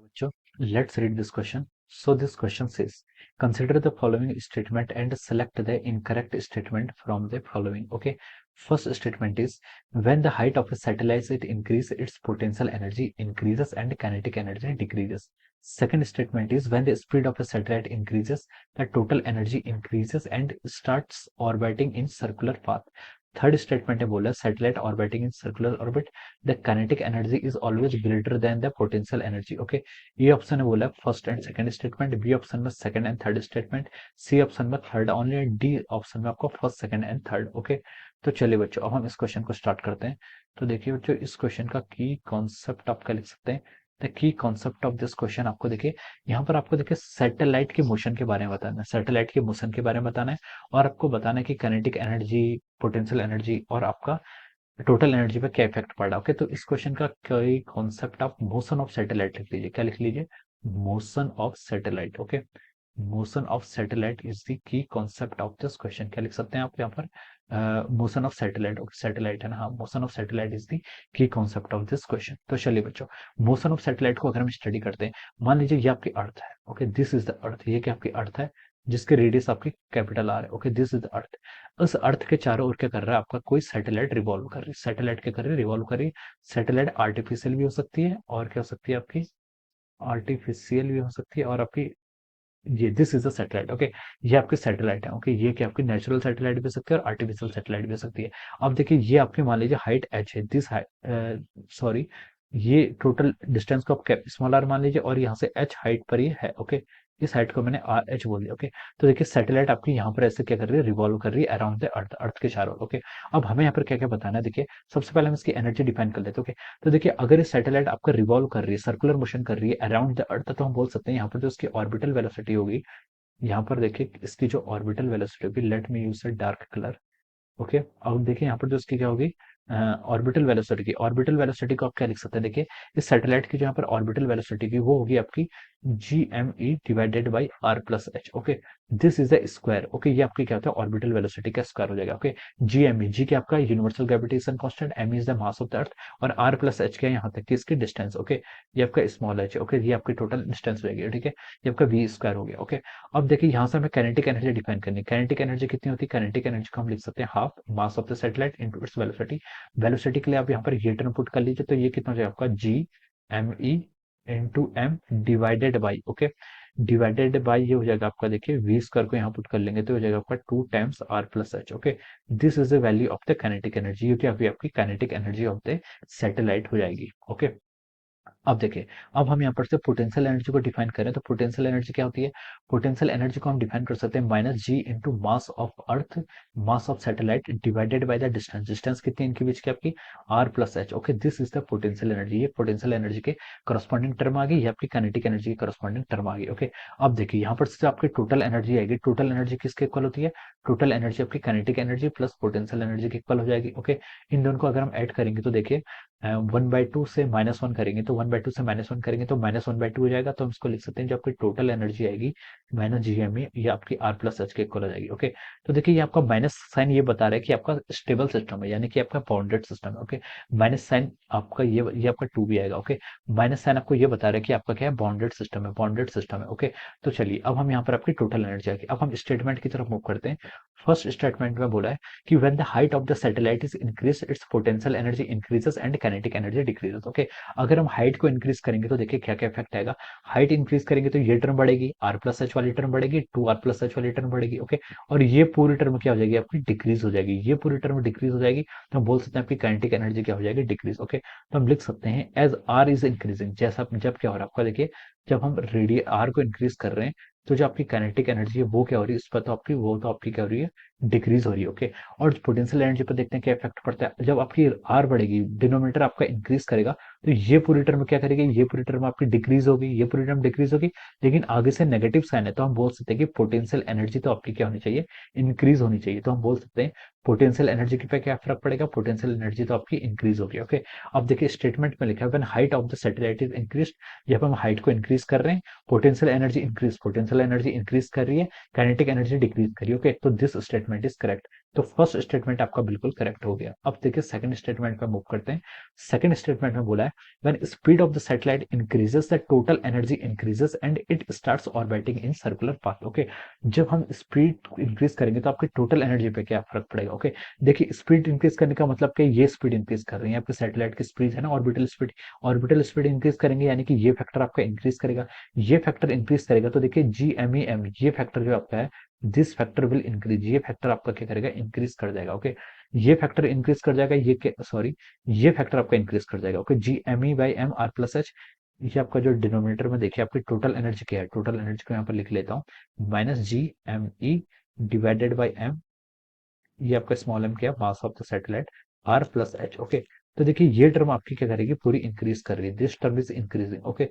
बच्चों, let's read this question. So this question says, consider the following statement and select the incorrect statement from the following. Okay, first statement is when the height of a satellite it increases, its potential energy increases and kinetic energy decreases. Second statement is when the speed of a satellite increases, the total energy increases and starts orbiting in circular path. Third statement है बोला satellite orbiting in circular orbit the kinetic energy is always greater than the potential energy. Okay, ये option है बोला first and second statement, B option में second and third statement, C option में third only and D option में आपको first second and third. Okay, तो चलिए बच्चों अब हम इस क्वेश्चन को स्टार्ट करते हैं। तो देखिए बच्चों इस क्वेश्चन का की कॉन्सेप्ट आप क्या लिख सकते हैं। The key concept of this question आपको देखिए यहाँ पर आपको देखिए सैटेलाइट के मोशन के बारे में बताना है, सैटेलाइट के मोशन के बारे में बताना है और आपको बताना है कि काइनेटिक एनर्जी, पोटेंशियल एनर्जी और आपका टोटल एनर्जी पे क्या इफेक्ट पड़ रहा है। ओके, तो इस क्वेश्चन का कोई कॉन्सेप्ट आप मोशन ऑफ सैटेलाइट लिख लीजिए। क्या लिख लीजिए? Motion of satellite. Okay, motion of satellite is the key concept of this question. क्या लिख सकते हैं आप यहाँ पर? Motion of satellite. Okay, satellite है ना, हाँ, motion of satellite is the key concept of this question. तो चलिए बच्चों, मोशन ऑफ सैटेलाइट को अगर हम स्टडी करते हैं, मान लीजिए ये आपकी अर्थ है। Okay, this is the earth, ये क्या आपकी अर्थ है जिसके रेडियस आपकी कैपिटल आर है। Okay, this is the earth. उस अर्थ के चारों ओर क्या कर रहा है आपका कोई सैटेलाइट रिवॉल्व कर रही है। सैटेलाइट क्या कर रही है? रिवॉल्व कर रही है। सैटेलाइट आर्टिफिशियल भी हो सकती है और क्या हो सकती है आपकी? आर्टिफिशियल भी हो सकती है और आपकी ये this is a satellite. Okay, ये आपकी सैटेलाइट है। ओके, ये क्या आपकी नेचुरल सैटेलाइट भी हो सकती है और आर्टिफिशियल सैटेलाइट भी हो सकती है। अब देखिए ये आपकी मान लीजिए हाइट एच है, दिस हाइट, सॉरी, ये टोटल डिस्टेंस को आप कैप स्मॉल आर मान लीजिए और यहाँ से एच हाइट पर ये है। ओके, इस हाइट को मैंने आर एच बोल दिया। ओके, तो देखिए सैटेलाइट आपकी यहाँ पर ऐसे क्या कर रही है? रिवॉल्व कर रही है अराउंड द अर्थ, अर्थ के चारों ओर। ओके, अब हमें यहाँ पर क्या क्या बताना है, देखिए सबसे पहले हम इसकी एनर्जी डिफाइन कर लेते हैं। ओके, तो देखिए अगर ये सैटेलाइट आपका रिवॉल्व कर रही है, सर्कुलर मोशन कर रही है अराउंड द अर्थ, तो हम बोल सकते हैं यहाँ पर जो इसकी ऑर्बिटल वेलोसिटी होगी, यहाँ पर देखिए इसकी जो ऑर्बिटल वेलोसिटी होगी, let me use a dark colour. Okay, अब देखिए यहाँ पर जो इसकी क्या होगी ऑर्बिटल वेलोसिटी की, ऑर्बिटल वेलोसिटी को आप क्या लिख सकते हैं? देखिए इस सैटेलाइट की जो यहाँ पर ऑर्बिटल वेलोसिटी की वो होगी आपकी G M E divided by R plus H. Okay, this is the square. Okay, ये आपकी क्या होता है? ऑर्बिटल वेलोसिटी का स्क्वायर हो जाएगा। ओके, जी एम ई, जी क्या आपका universal gravitation constant, M is the mass of the earth और आर प्लस एच क्या यहाँ तक की इसकी डिस्टेंस। ओके, ये आपका स्मॉल एच। ओके, ये आपकी टोटल डिस्टेंस हो जाएगी। ठीक है, ये आपका वी स्क्वायर हो गया। ओके, अब देखिए यहाँ से हमें काइनेटिक एनर्जी डिफाइन करनी है। काइनेटिक एनर्जी कितनी होती है? काइनेटिक एनर्जी को हम लिख सकते हैं half mass of the satellite into its velocity. Velocity के लिए आप यहाँ पर ये टर्म पुट कर लीजिए, तो ये कितना हो जाएगा आपका? G M E into M divided by, okay, divided by ये हो जाएगा आपका, देखिए वी स्क्वायर को यहाँ पुट कर लेंगे तो हो जाएगा आपका 2 times R plus H. Okay, this is the value of the kinetic energy, ये क्या होगी? आपकी kinetic energy of the satellite हो जाएगी। ओके, अब देखिए, अब हम यहाँ पर से पोटेंशियल एनर्जी को डिफाइन करें तो पोटेंशियल एनर्जी क्या होती है? पोटेंशियल एनर्जी को हम डिफाइन कर सकते हैं minus G into mass of earth, mass of satellite divided by the distance. Distance कितनी है इनके बीच की? आपकी R plus H. Okay, this is the potential energy. ये पोटेंशियल एनर्जी के करस्पॉन्डिंग टर्म आ गई, ये आपकी काइनेटिक एनर्जी की करस्पॉन्डिंग टर्म आ गई। ओके, अब देखिए यहाँ पर से आपकी टोटल एनर्जी आएगी। टोटल एनर्जी किसके इक्वल होती है? टोटल एनर्जी आपकी kinetic energy plus potential energy के इक्वल हो जाएगी। ओके, इन दोनों को अगर हम ऐड करेंगे तो देखिए 1/2 से -1 करेंगे तो 1/2 से -1 करेंगे तो -1/2 हो जाएगा। तो हम इसको लिख सकते हैं जो आपकी टोटल एनर्जी आएगी माइनस जी एम ए, ये आपकी आर प्लस एच के इक्वल हो जाएगी। ओके, तो देखिए ये आपका माइनस साइन ये बता रहा है कि आपका स्टेबल सिस्टम है, यानी कि आपका बाउंडेड सिस्टम है। ओके, माइनस साइन आपका ये आपका 2 भी आएगा। ओके, माइनस साइन आपको ये बता रहा है कि आपका क्या है? बाउंडेड सिस्टम है, बाउंडेड सिस्टम है। ओके, तो चलिए अब हम यहाँ पर आपकी टोटल एनर्जी आएगी। अब हम स्टेटमेंट की तरफ मूव करते हैं। फर्स्ट स्टेटमेंट में बोला है कि when the height of the satellite is increase its potential energy increases and kinetic energy decreases. Okay, अगर हम हाइट को इंक्रीज करेंगे तो देखिए क्या क्या इफेक्ट आएगा। हाइट इंक्रीज करेंगे तो ये टर्म बढ़ेगी, आर प्लस एच वाली टर्म बढ़ेगी, 2 आर प्लस एच वाली टर्म बढ़ेगी। ओके, और ये पूरी टर्म क्या हो जाएगी? आपकी डिक्रीज हो जाएगी। ये पूरी टर्म डिक्रीज हो जाएगी तो हम बोल सकते हैं आपकी काइनेटिक एनर्जी क्या हो जाएगी? डिक्रीज। ओके, तो हम लिख सकते हैं एज आर इज इंक्रीजिंग, जैसा जब क्या हो रहा है आपका, देखिए जब हम रेडिय आर को इंक्रीज कर रहे हैं तो जो आपकी काइनेटिक एनर्जी है वो क्या हो रही है? इस पर तो आपकी वो तो आपकी क्या हो रही है? डिक्रीज हो रही है। ओके, और पोटेंशियल एनर्जी पर देखते हैं क्या इफेक्ट पड़ता है। जब आपकी आर बढ़ेगी, डिनोमिनेटर आपका इंक्रीज करेगा तो ये पूरी टर्म क्या करेगी? ये पूरी टर्म आपकी डिक्रीज होगी, ये पूरी टर्म डिक्रीज होगी, लेकिन आगे से नेगेटिव साइन है तो हम बोल सकते हैं कि पोटेंशियल एनर्जी तो आपकी क्या होनी चाहिए? इंक्रीज होनी चाहिए। तो हम बोल सकते हैं पोटेंशियल एनर्जी पे क्या फर्क पड़ेगा? पोटेंशियल एनर्जी तो आपकी इंक्रीज होगी। ओके, अब देखिए स्टेटमेंट में लिखा है when height of the satellite is increase, जब हम हाइट को इंक्रीज कर रहे हैं, potential energy increase, potential energy increase कर रही है, काइनेटिक एनर्जी डिक्रीज कर रही है। ओके, तो दिस स्टेटमेंट इज करेक्ट। तो फर्स्ट स्टेटमेंट आपका बिल्कुल करेक्ट हो गया। अब देखिए सेकंड स्टेटमेंट पे मूव करते हैं। सेकंड स्टेटमेंट में बोला है when speed of the satellite increases the total energy increases and it starts orbiting in circular path. Okay, जब हम स्पीड इंक्रीज करेंगे तो आपकी टोटल एनर्जी पे क्या फर्क पड़ेगा। ओके, देखिए स्पीड इंक्रीज करने का मतलब कि ये स्पीड इंक्रीज कर रही है आपके सैटेलाइट की स्पीड है ना, ऑर्बिटल स्पीड इंक्रीज करेंगे यानी कि ये फैक्टर आपका इंक्रीज करेगा, ये फैक्टर इंक्रीज करेगा तो देखिए GMEM ये फैक्टर जो आपका है, दिस फैक्टर विल इंक्रीज, ये फैक्टर आपका क्या करेगा, इंक्रीज कर जाएगा। ओके, ये फैक्टर इंक्रीज कर जाएगा, ये फैक्टर आपका इंक्रीज कर जाएगा। ओके, GME/m/r+h, ये आपका जो डिनोमिनेटर में देखिए आपकी टोटल एनर्जी क्या है, टोटल एनर्जी को यहाँ पर लिख लेता हूँ, -GME डिवाइडेड बाई m, ये आपका स्मॉल m क्या है, मास of the satellite, r+h। Okay, तो देखिए ये टर्म आपकी क्या करेगी, पूरी इंक्रीज कर रही है, this term is increasing. Okay,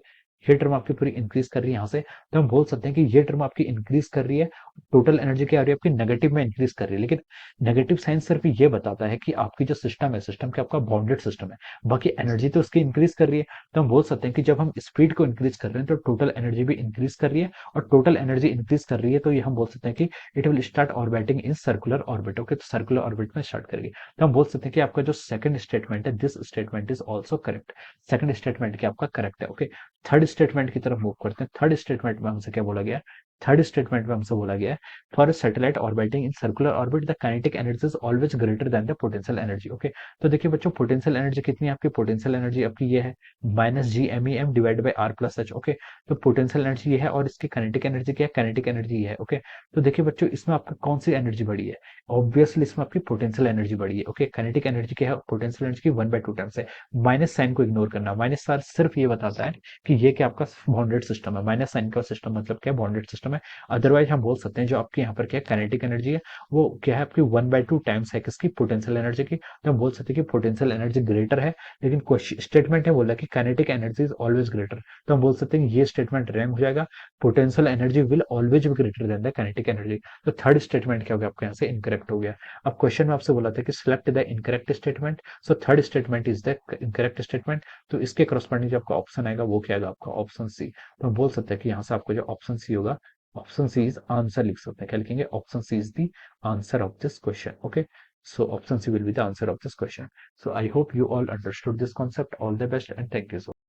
ये टर्म आपकी पूरी इंक्रीज कर रही है यहाँ से, तो हम बोल सकते हैं कि ये टर्म आपकी इंक्रीज कर रही है, टोटल एनर्जी क्या आ रही है आपकी, नेगेटिव में इंक्रीज कर रही है। लेकिन नेगेटिव साइन सिर्फ ये बताता है कि आपकी जो सिस्टम है, सिस्टम क्या आपका बाउंडेड सिस्टम है, बाकी एनर्जी तो उसकी इंक्रीज कर रही है। तो हम बोल सकते हैं कि जब हम स्पीड को इंक्रीज कर रहे हैं तो टोटल एनर्जी भी इंक्रीज कर रही है, और टोटल एनर्जी इंक्रीज कर रही है तो ये हम बोल सकते हैं कि it will start orbiting in circular orbit. Okay, तो सर्कुलर ऑर्बिट में स्टार्ट करेगी। तो हम बोल सकते हैं कि आपका जो सेकंड स्टेटमेंट है, this statement is also correct, second statement क्या आपका करेक्ट है। ओके, थर्ड स्टेटमेंट की तरफ मूव करते हैं। थर्ड स्टेटमेंट में हमसे क्या बोला गया है, थर्ड स्टेटमेंट में हमसे बोला गया है for a satellite orbiting in circular orbit the kinetic energy is always greater than the potential energy. Okay, तो देखिए बच्चों पोटेंशियल एनर्जी कितनी है आपकी, पोटेंशियल एनर्जी आपकी ये है -GMEM divide by r+h। Okay, तो पोटेंशियल एनर्जी ये है और इसकी काइनेटिक एनर्जी क्या है, काइनेटिक एनर्जी ये है। ओके, तो देखिए बच्चों इसमें आपका कौन सी एनर्जी बढ़ी है, ऑब्वियसली इसमें आपकी पोटेंशियल एनर्जी बढ़ी है। ओके, काइनेटिक एनर्जी क्या है, पोटेंशियल एनर्जी की 1/2 टाइम्स है। माइनस साइन को इग्नोर करना, माइनस साइन सिर्फ ये बताता है कि ये क्या आपका बाउंडेड सिस्टम है, माइनस साइन का सिस्टम मतलब क्या, बाउंडेड सिस्टम है। अदरवाइज हम बोल सकते हैं जो आपके यहाँ पर क्या काइनेटिक एनर्जी है वो क्या है आपकी 1/2 टाइम्स है किसकी, पोटेंशियल एनर्जी की। तो हम बोल सकते हैं कि पोटेंशियल एनर्जी ग्रेटर है, लेकिन स्टेटमेंट है बोला कि kinetic energy is always greater, तो हम बोल सकते हैं ये स्टेटमेंट रैंग हो जाएगा, potential energy will always be greater than the kinetic energy. तो थर्ड स्टेटमेंट क्या हो गया आपका यहाँ से इनकरेक्ट हो गया। अब क्वेश्चन में आपसे बोला था कि select the incorrect statement, so third statement is the incorrect statement, तो इसके करस्पॉन्डिंग जो आपका ऑप्शन आएगा वो क्या आएगा आपका ऑप्शन सी। तो हम बोल सकते हैं कि यहाँ से आपको जो ऑप्शन सी होगा, ऑप्शन सी इज आंसर लिख सकते हैं, क्या लिखेंगे, option C is the answer of this question. Okay, so option C will be the answer of this question. So I hope you all understood this concept. All the best and thank you so much.